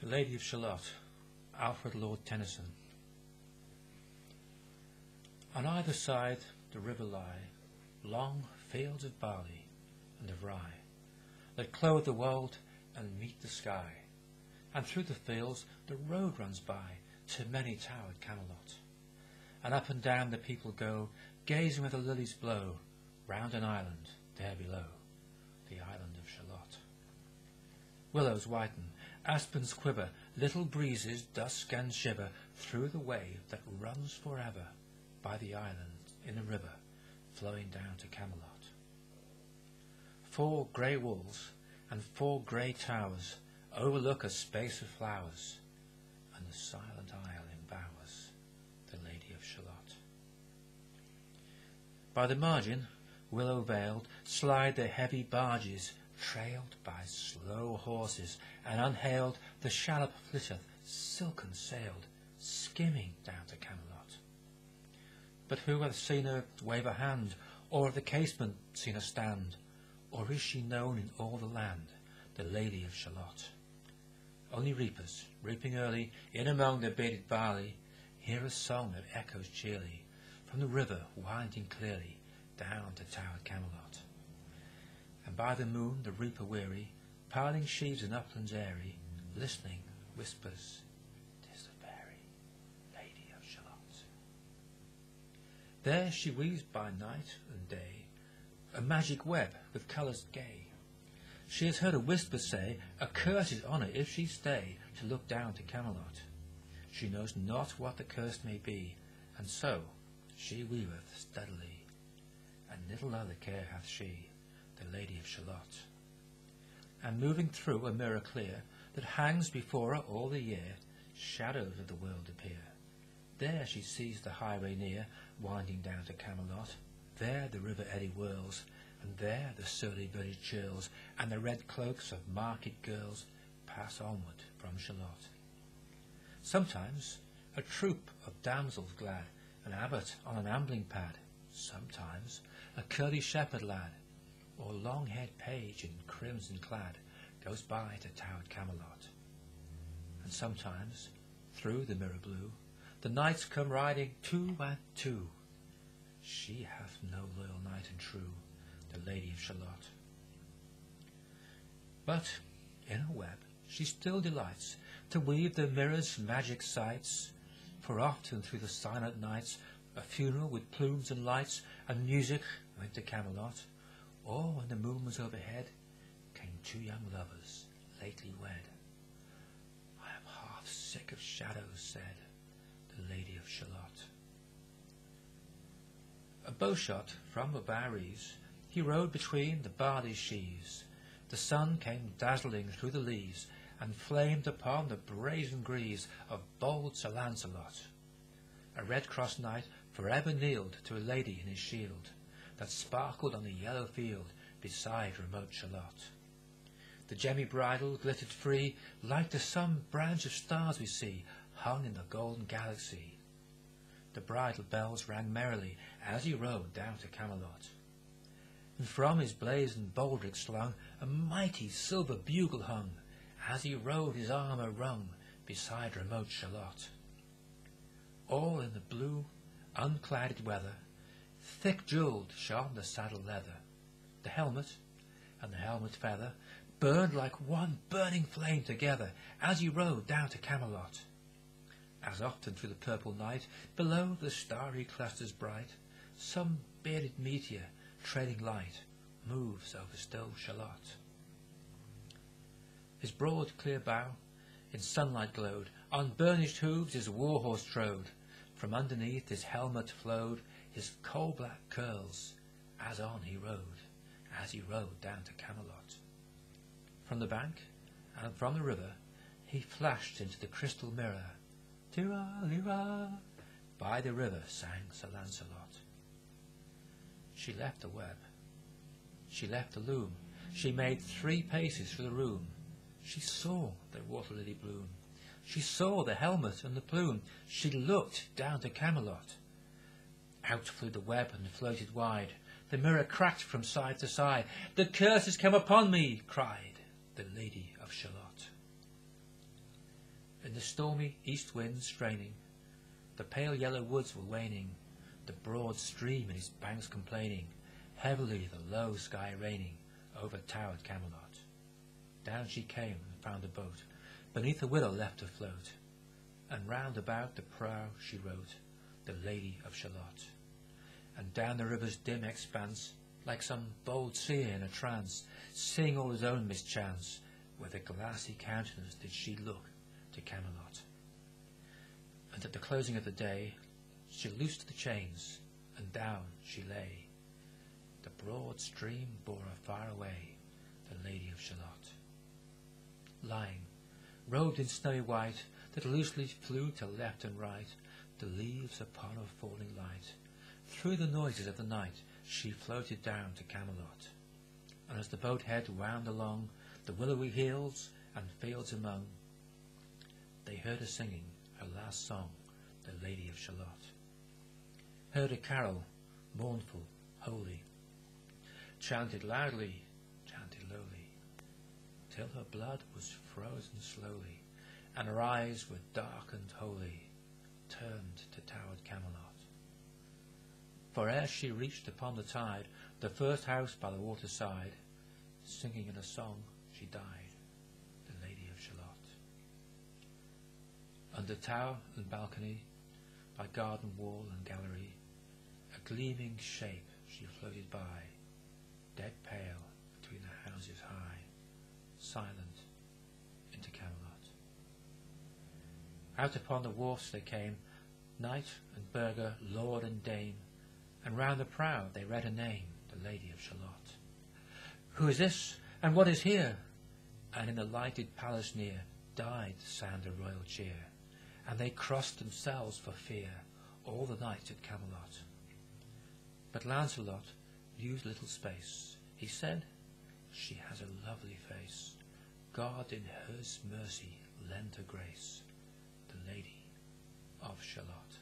The Lady of Shalott, Alfred Lord Tennyson. On either side the river lie long fields of barley and of rye, that clothe the wold and meet the sky, and through the fields the road runs by to many-towered Camelot, and up and down the people go, gazing where the lilies blow, round an island there below, the island of Shalott. Willows whiten, aspens quiver, little breezes dusk and shiver through the wave that runs forever by the island in the river, flowing down to Camelot. 4 grey walls and 4 grey towers overlook a space of flowers, and the silent isle embowers the Lady of Shalott. By the margin, willow-veiled, slide the heavy barges, trailed by slow horses, and unhailed the shallop flitteth, silken-sailed, skimming down to Camelot. But who hath seen her wave a hand, or at the casement seen her stand? Or is she known in all the land, the Lady of Shalott? Only reapers, reaping early, in among the bearded barley, hear a song that echoes cheerly, from the river winding clearly, down to towered Camelot. And by the moon the reaper weary, piling sheaves in uplands airy, listening, whispers, "'Tis the fairy Lady of Shalott." There she weaves by night and day a magic web with colours gay. She has heard a whisper say, a curse is on her if she stay to look down to Camelot. She knows not what the curse may be, and so she weaveth steadily, and little other care hath she, the Lady of Shalott. And moving through a mirror clear, that hangs before her all the year, shadows of the world appear. There she sees the highway near, winding down to Camelot. There the river eddy whirls, and there the surly village churls, and the red cloaks of market girls pass onward from Shalott. Sometimes a troop of damsels glad, an abbot on an ambling pad, sometimes a curly shepherd lad, or long-haired page in crimson clad, goes by to towered Camelot. And sometimes, through the mirror blue, the knights come riding 2 and 2. She hath no loyal knight and true, the Lady of Shalott. But in her web she still delights to weave the mirror's magic sights, for often through the silent nights a funeral with plumes and lights and music went to Camelot, or when the moon was overhead came 2 young lovers lately wed. I am half sick of shadows, said the Lady of Shalott. A bowshot from the Barries he rode between the barley sheaves. The sun came dazzling through the leaves, and flamed upon the brazen greaves of bold Sir Lancelot. A red-cross knight for ever kneeled to a lady in his shield, that sparkled on the yellow field beside remote Shalott. The gemmy bridle glittered free, like to some branch of stars we see, hung in the golden galaxy. The bridle bells rang merrily as he rode down to Camelot. And from his blazoned baldric slung a mighty silver bugle hung, as he rode his armour rung beside remote Shalott. All in the blue, unclouded weather, thick jewelled shone the saddle leather. The helmet and the helmet feather burned like one burning flame together as he rode down to Camelot. As often through the purple night, below the starry clusters bright, some bearded meteor, trailing light, moves over still Shalott. His broad clear bow in sunlight glowed, on burnished hooves his war-horse trode, from underneath his helmet flowed his coal-black curls, as on he rode down to Camelot. From the bank and from the river he flashed into the crystal mirror. Tira-lira, by the river sang Sir Lancelot. She left the web, she left the loom, she made 3 paces through the room. She saw the water-lily bloom, she saw the helmet and the plume, she looked down to Camelot. Out flew the web and floated wide, the mirror cracked from side to side. The curse has come upon me, cried the Lady of Shalott. In the stormy east wind straining, the pale yellow woods were waning, the broad stream in its banks complaining, heavily the low sky raining over towered Camelot. Down she came and found a boat, beneath a willow left afloat, and round about the prow she wrote, the Lady of Shalott. And down the river's dim expanse, like some bold seer in a trance, seeing all his own mischance, with a glassy countenance did she look to Camelot. And at the closing of the day, she loosed the chains, and down she lay. The broad stream bore her far away, the Lady of Shalott. Lying, robed in snowy white, that loosely flew to left and right, the leaves upon her falling light, through the noises of the night she floated down to Camelot. And as the boat head wound along the willowy hills and fields among, they heard her singing her last song, the Lady of Shalott. Heard a carol, mournful, holy, chanted loudly, chanted lowly, till her blood was frozen slowly, and her eyes were dark and holy, turned to towered Camelot. For ere she reached upon the tide the first house by the water side, singing in a song she died, the Lady of Shalott. Under tower and balcony, by garden wall and gallery, a gleaming shape she floated by, dead pale between the houses high, silent into Camelot. Out upon the wharfs they came, knight and burgher, lord and dame, and round the prow they read her name, the Lady of Shalott. Who is this, and what is here? And in the lighted palace near died the sound of royal cheer, and they crossed themselves for fear, all the knights at Camelot. But Lancelot used little space. He said, she has a lovely face. God in his mercy lend her grace, the Lady of Shalott.